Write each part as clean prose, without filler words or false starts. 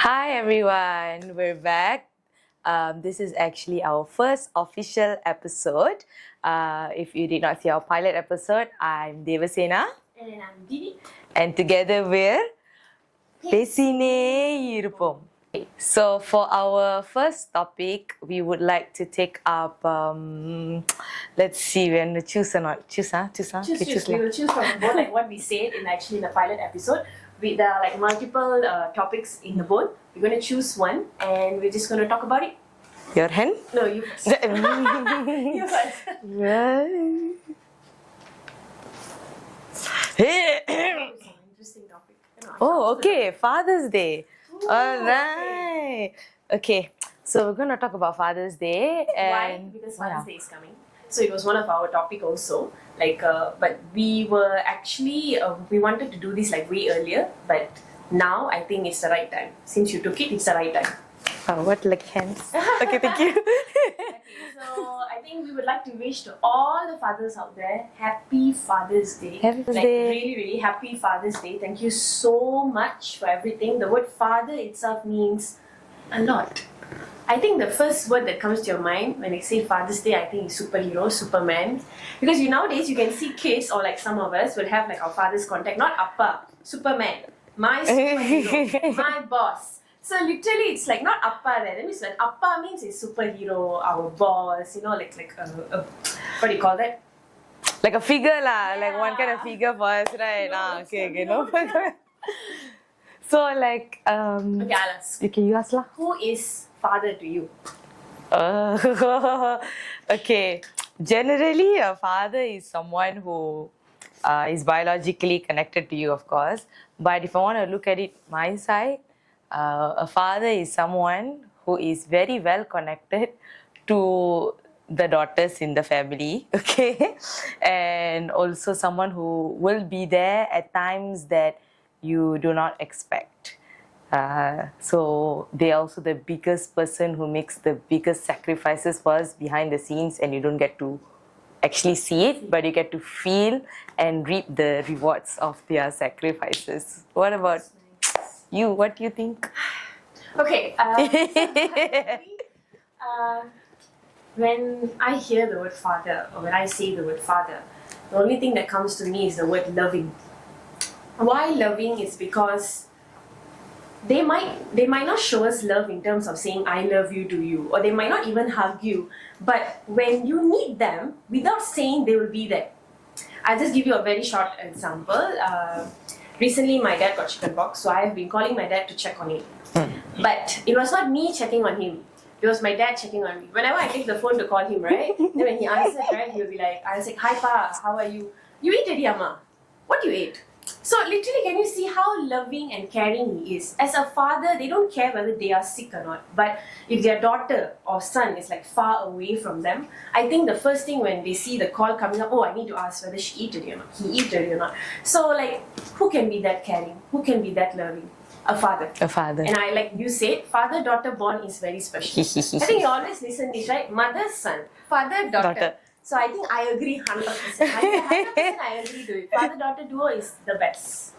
Hi everyone, we're back. This is actually our first official episode. If you did not see our pilot episode, I'm Devasena. And I'm Didi. And together we're Pesine Irupom. So for our first topic, we would like to take up, let's see, we're going to choose or not. Choose. We will choose from both, like what we said in the pilot episode. There are like multiple topics in the board. We're going to choose one and we're just going to talk about it. Your hand? No, you first. You first. Interesting topic. Oh, okay. Father's Day. Ooh, Alright. Okay. So we're going to talk about Father's Day. Why? And Because Father's Day is coming. So it was one of our topic also. But we were actually, we wanted to do this like way earlier. But now I think it's the right time. Since you took it, it's the right time. Oh, what like hands? Okay, thank you. Okay, so I think we would like to wish to all the fathers out there, Happy Father's Day. Happy Father's Day. Really, really Happy Father's Day. Thank you so much for everything. The word father itself means a lot. I think the first word that comes to your mind when they say Father's Day, I think is superhero, Superman. Because nowadays you can see kids or like some of us will have like our father's contact, not Appa, Superman, my superhero, my boss. So literally it's like not Appa there. That means when Appa means is superhero, our boss, like what do you call that? Like a figure lah, Yeah. like one kind of figure for us, right? No, Okay, no. no. So like, Okay, I'll ask. okay, you ask lah. Who is father to you? Okay. Generally, a father is someone who is biologically connected to you, of course. But if I want to look at it my side, a father is someone who is very well connected to the daughters in the family, okay? And also someone who will be there at times that you do not expect. So they are also the biggest person who makes the biggest sacrifices for us behind the scenes, and you don't get to actually see it, but you get to feel and reap the rewards of their sacrifices. What about you? What do you think? Okay. When I hear the word father, or when I say the word father, the only thing that comes to me is the word loving. Why loving is because they might not show us love in terms of saying I love you to you, or they might not even hug you, but when you need them, without saying, they will be there. I'll just give you a very short example. Recently my dad got chickenpox, so I have been calling my dad to check on him. But it was not me checking on him, it was my dad checking on me. Whenever I take the phone to call him, right, then when he answered, right, he'll be like, I'll say, hi pa, how are you? You ate already, Amma? What you ate? So literally, can you see how loving and caring he is? As a father, they don't care whether they are sick or not. But if their daughter or son is like far away from them, I think the first thing when they see the call coming up, oh, I need to ask whether she eat already or not, he eat already or not. So like, who can be that caring? Who can be that loving? A father. A father. And I, like you said, father-daughter bond is very special. I think you always listen this, right? Mother, son. Father, daughter. So I think I agree 100%. 100% I agree to it. Father-daughter duo is the best.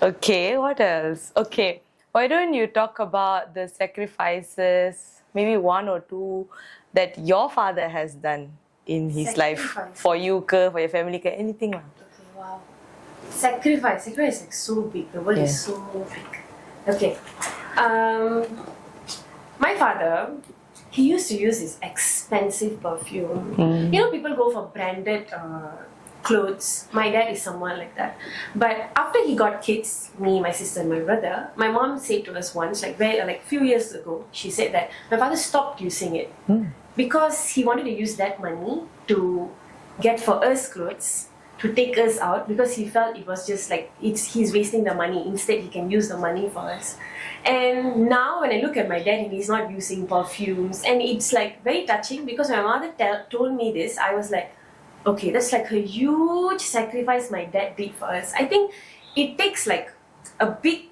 Okay, what else? Okay, why don't you talk about the sacrifices, maybe one or two, that your father has done in his life for you, for your family, anything lah. Okay, wow. Sacrifice is like so big. The word is so big. Okay. My father, he used to use this expensive perfume. People go for branded clothes. My dad is someone like that. But after he got kids, me, my sister, and my brother, my mom said to us once, like few years ago, she said that my father stopped using it because he wanted to use that money to get for us clothes, to take us out, because he felt it was just like he's wasting the money. Instead, he can use the money for us. And now when I look at my dad, and he's not using perfumes, and it's like very touching, because my mother told me this, I was like, okay, that's like a huge sacrifice my dad did for us. I think it takes like a big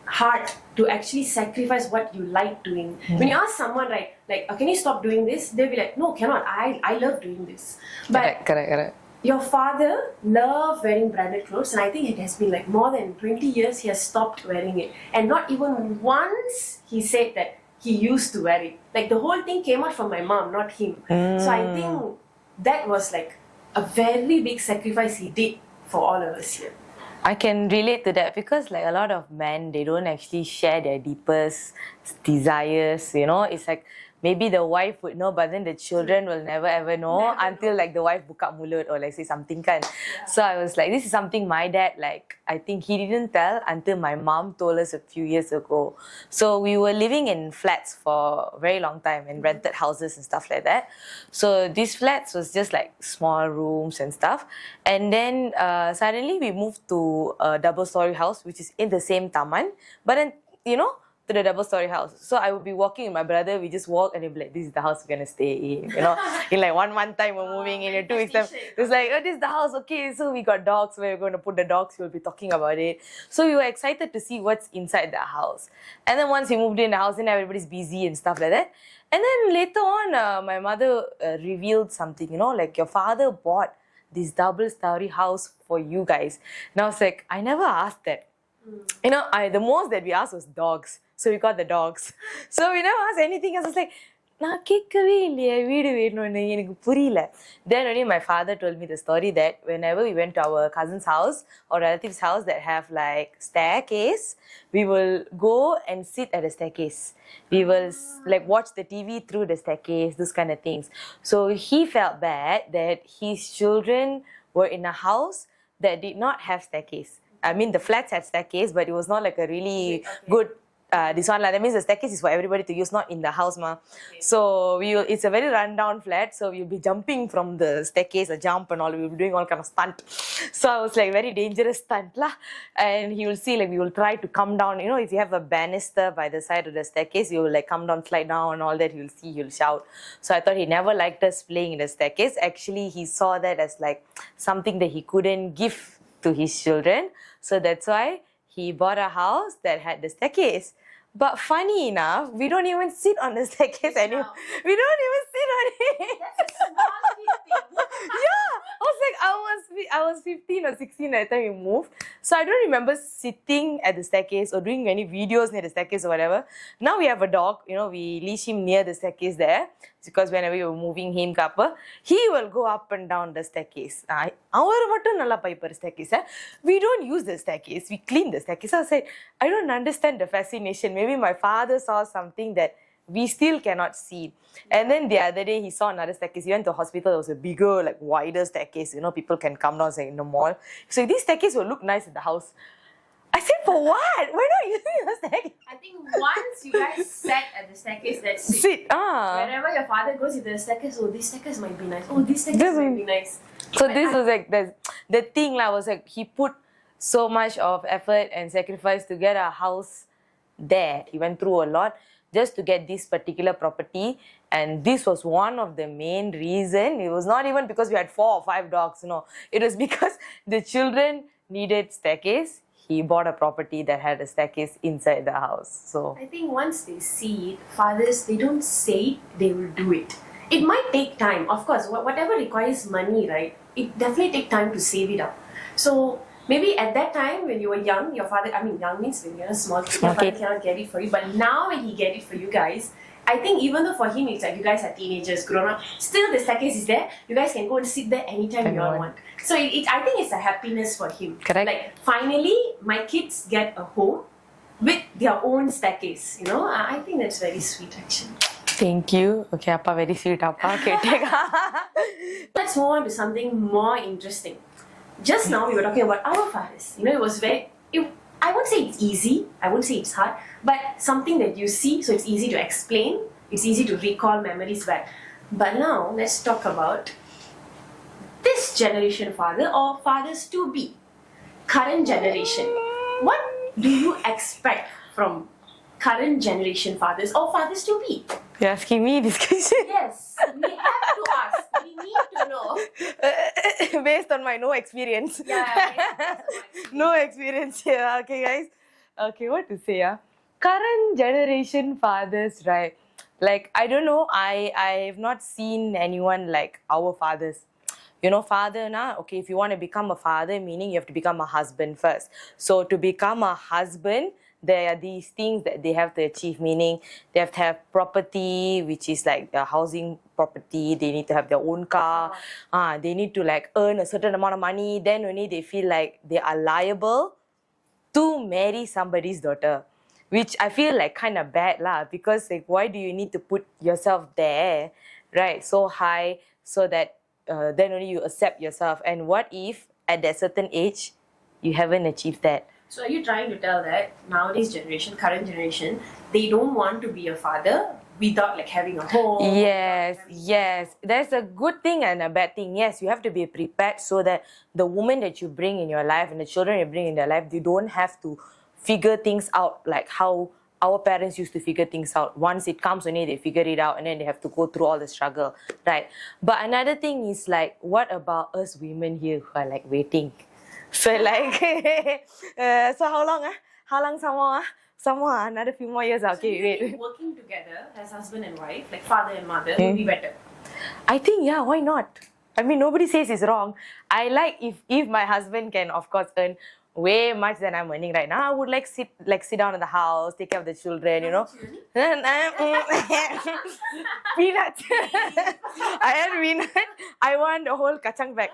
heart to actually sacrifice what you like doing. When you ask someone, right, like, can you stop doing this? They'll be like, no, cannot. I love doing this. But Correct. your father loved wearing branded clothes, and I think it has been like more than 20 years he has stopped wearing it. And not even once he said that he used to wear it. Like the whole thing came out from my mom, not him. So I think that was like a very big sacrifice he did for all of us here. I can relate to that because like a lot of men, they don't actually share their deepest desires, you know. It's like maybe the wife would know, but then the children will never ever know until like the wife buka mulut or like say something kan. So I was like, this is something my dad, like, I think he didn't tell until my mom told us a few years ago. So we were living in flats for a very long time and rented houses and stuff like that. So these flats was just like small rooms and stuff. And then suddenly we moved to a double-story house, which is in the same taman. But then, you know, to the double-story house. So I would be walking with my brother. We just walk and he'd be like, this is the house we're going to stay in. You know, in like 1 month time we're moving in, in 2 weeks time. It's like, oh, this is the house. Okay, so we got dogs. Where we're going to put the dogs. We'll be talking about it. So we were excited to see what's inside the house. And then once we moved in the house, then everybody's busy and stuff like that. And then later on, my mother revealed something, you know, like your father bought this double-story house for you guys. And I was like, I never asked that. You know, the most that we asked was dogs. So we got the dogs. So we never asked anything else. I was like, நான் கேட்கவே இல்லையே வீடு வேணும்னு எனக்கு புரியல. Then only my father told me the story that whenever we went to our cousin's house or relative's house that have like staircase, we will go and sit at the staircase. We will like watch the TV through the staircase, those kind of things. So he felt bad that his children were in a house that did not have staircase. I mean, the flats had staircase, but it was not like a really good this one. That means the staircase is for everybody to use, not in the house, ma. So it's a very rundown flat. So we'll be jumping from the staircase, a jump and all. We'll be doing all kind of stunt. So I was like, very dangerous stunt lah. And he will see, like, we will try to come down. You know, if you have a banister by the side of the staircase, you will like come down, slide down, and all that. He will see, he will shout. So I thought he never liked us playing in the staircase. Actually, he saw that as like something that he couldn't give to his children. So that's why he bought a house that had the staircase. But funny enough, we don't even sit on the staircase anymore. We don't even sit on it. That's a small thing. Yeah, I was like, I was 15 or 16 at the time we moved. So I don't remember sitting at the staircase or doing any videos near the staircase or whatever. Now we have a dog, you know, we leash him near the staircase there. Because whenever we were moving him, he will go up and down the staircase. Our mattum nalla paiper staircase. We don't use the staircase. We clean the staircase. I said, I don't understand the fascination. Maybe my father saw something that we still cannot see. And then the other day he saw another staircase. He went to the hospital. There was a bigger, like wider staircase. You know, people can come down, say, in the mall. So this staircase will look nice in the house. I said, for what? Why not using the staircase? I think once you guys sat at the staircase, that's it. Sit. Whenever your father goes into the staircase, oh, this staircase might be nice. Oh, this staircase might be nice. So this was like the thing lah, was like he put so much of effort and sacrifice to get a house there. He went through a lot just to get this particular property, and this was one of the main reason. It was not even because we had 4 or 5 dogs, no. It was because the children needed staircase. He bought a property that had a staircase inside the house. So I think once they see it, fathers, they don't say it, they will do it. It might take time, of course. Whatever requires money, right? It definitely take time to save it up. So maybe at that time when you were young, your father, I mean young means when you're a small kid, your father cannot get it for you. But now when he get it for you guys, I think even though for him it's like you guys are teenagers, grown up, still the staircase is there. You guys can go and sit there anytime you all want. So I think it's a happiness for him. Correct. Like finally, my kids get a home with their own staircase. You know, I think that's very sweet actually. Thank you. Okay, Appa, very sweet, Appa. Okay, Let's move on to something more interesting. Just now we were talking about our fathers. You know, it was I won't say it's easy, I won't say it's hard, but something that you see, so it's easy to explain, it's easy to recall memories back. But now, let's talk about this generation father or fathers to be. Current generation. What do you expect from current generation fathers or fathers to be? You're asking me this question? Yes, we have to ask. We need to know. Based on my no experience. No experience here. Okay, guys. Okay, what to say? Current generation fathers, right? Like, I don't know. I have not seen anyone like our fathers. You know, father na, okay, if you want to become a father, meaning you have to become a husband first. So to become a husband, there are these things that they have to achieve, meaning they have to have property, which is like the housing property. They need to have their own car. They need to like earn a certain amount of money. Then only they feel like they are liable to marry somebody's daughter, which I feel like kind of bad lah, because like why do you need to put yourself there, right, so high, so that then only you accept yourself. And what if at that certain age you haven't achieved that? So are you trying to tell that nowadays generation, current generation, they don't want to be a father without like having a home? Yes. There's a good thing and a bad thing. Yes, you have to be prepared so that the woman that you bring in your life and the children you bring in their life, they don't have to figure things out like how our parents used to figure things out. Once it comes only, they figure it out and then they have to go through all the struggle, right? But another thing is like, what about us women here who are like waiting? So like, so how long? How long some more? Some more, another few more years. So Okay, you wait. think working together as husband and wife, like father and mother, would be better? I think, yeah, why not? I mean, nobody says it's wrong. I like if my husband can, of course, earn way much than I'm earning right now. I would like sit down in the house, take care of the children, you know. Peanuts. I had peanut. I want the whole kacang bag.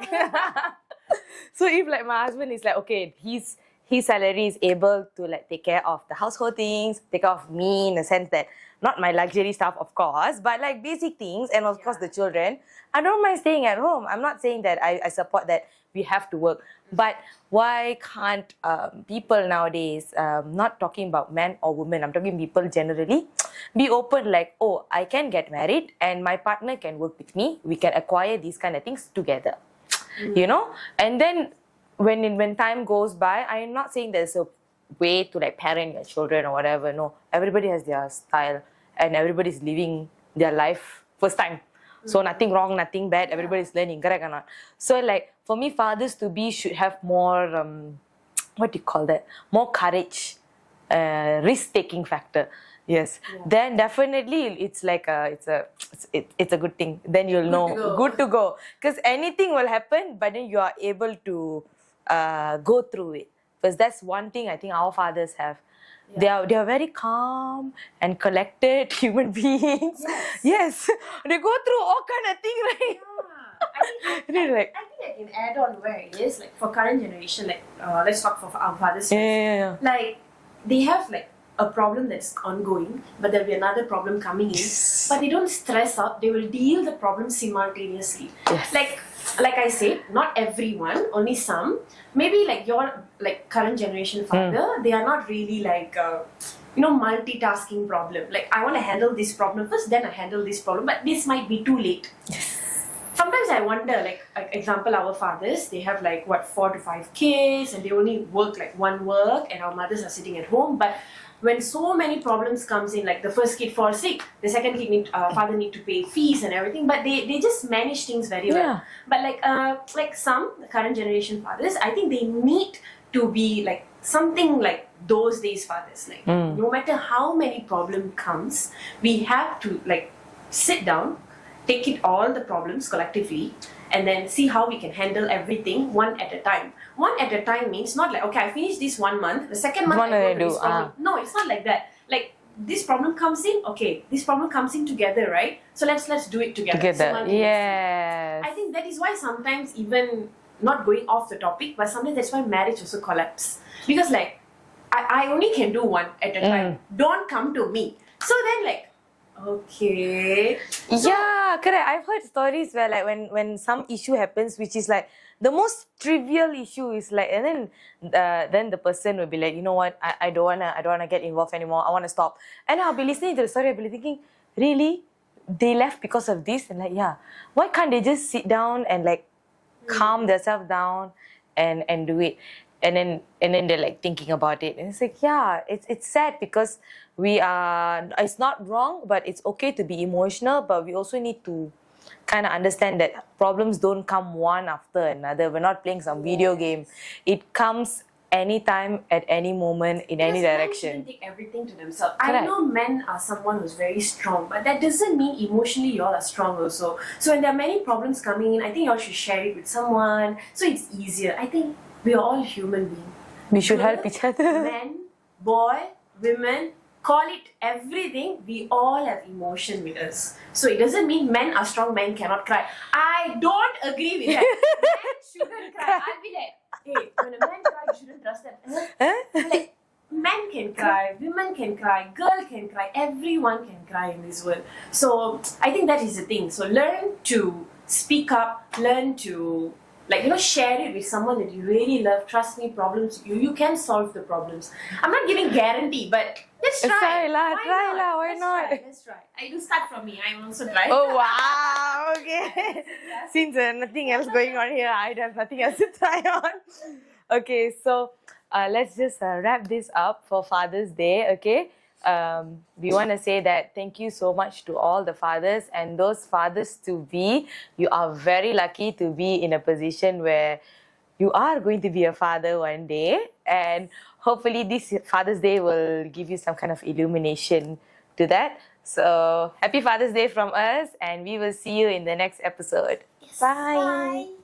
So if like my husband is like, okay, his salary is able to like take care of the household things, take care of me in the sense that not my luxury stuff, of course, but like basic things, and of course the children, I don't mind staying at home. I'm not saying that I support that we have to work, but why can't people nowadays, not talking about men or women, I'm talking people generally, be open like, oh, I can get married and my partner can work with me. We can acquire these kind of things together, you know? And then when time goes by, I'm not saying there's a way to like parent your children or whatever. No, everybody has their style and everybody's living their life first time. So nothing wrong, nothing bad. Everybody's learning, correct or not? So like for me, fathers to be should have more what do you call that? More courage, risk-taking factor. Yes, then definitely it's like it's a good thing. Then you'll know good to go, because anything will happen, but then you are able to go through it. Because that's one thing I think our fathers have. They are very calm and collected human beings. Yes, they go through all kind of things, right? I think I can add on where it is like for current generation. Like let's talk for our fathers. Yeah. Like they have like a problem that's ongoing, but there'll be another problem coming in. But they don't stress out. They will deal the problem simultaneously. Yes. Like I said, not everyone, only some. Maybe like your like current generation father, they are not really like multitasking problem. Like I want to handle this problem first, then I handle this problem. But this might be too late. Sometimes I wonder, like example, our fathers, they have like 4 to 5 kids, and they only work like one work, and our mothers are sitting at home. But when so many problems comes in, like the first kid falls sick, the second kid father need to pay fees and everything, but they just manage things very well. But like some current generation fathers, I think they need to be like something like those days fathers. Like no matter how many problem comes, we have to like sit down, take it all the problems collectively, and then see how we can handle everything one at a time. One at a time means not like, okay, I finished this 1 month, the second month I go to this problem. No, it's not like that. Like this problem comes in, okay, this problem comes in together, right? So let's do it together. Yes. I think that is why sometimes, even not going off the topic, but sometimes that's why marriage also collapses. Because like, I only can do one at a time. Don't come to me. So then like, okay. So, yeah, correct. I've heard stories where like when some issue happens, which is like the most trivial issue, is like, and then the person will be like, you know what, I don't wanna get involved anymore. I wanna stop. And I'll be listening to the story. I'll be thinking, really, they left because of this? And like, yeah, why can't they just sit down and like calm themselves down and do it? And then they're like thinking about it, and it's like, yeah, it's sad because it's not wrong, but it's okay to be emotional, but we also need to kind of understand that problems don't come one after another. We're not playing some video game. It comes anytime, at any moment, in any Because men direction. shouldn't take everything to themselves. I Correct. know men are someone who's very strong, but that doesn't mean emotionally you all are strong also. So when there are many problems coming in, I think you all should share it with someone so it's easier. I think we are all human beings. We should Girl, help each other. Men, boy, women, call it everything. We all have emotion with us. So it doesn't mean men are strong, men cannot cry. I don't agree with that. Men shouldn't cry. I'll be like, hey, when a man cries, you shouldn't trust them. I'm like, men can cry, women can cry, girl can cry, everyone can cry in this world. So I think that is the thing. So learn to speak up, learn to share it with someone that you really love. Trust me, problems you can solve the problems. I'm not giving guarantee, but let's try. Try lah, why not? Let's try. I do start from me. I will also try. Oh wow, okay. Since nothing else going on here, I have nothing else to try on. Okay, so let's just wrap this up for Father's Day, okay? We want to say that thank you so much to all the fathers and those fathers to be. You are very lucky to be in a position where you are going to be a father one day, and hopefully this Father's Day will give you some kind of illumination to that. So happy Father's Day from us, and we will see you in the next episode. Yes. Bye. Bye.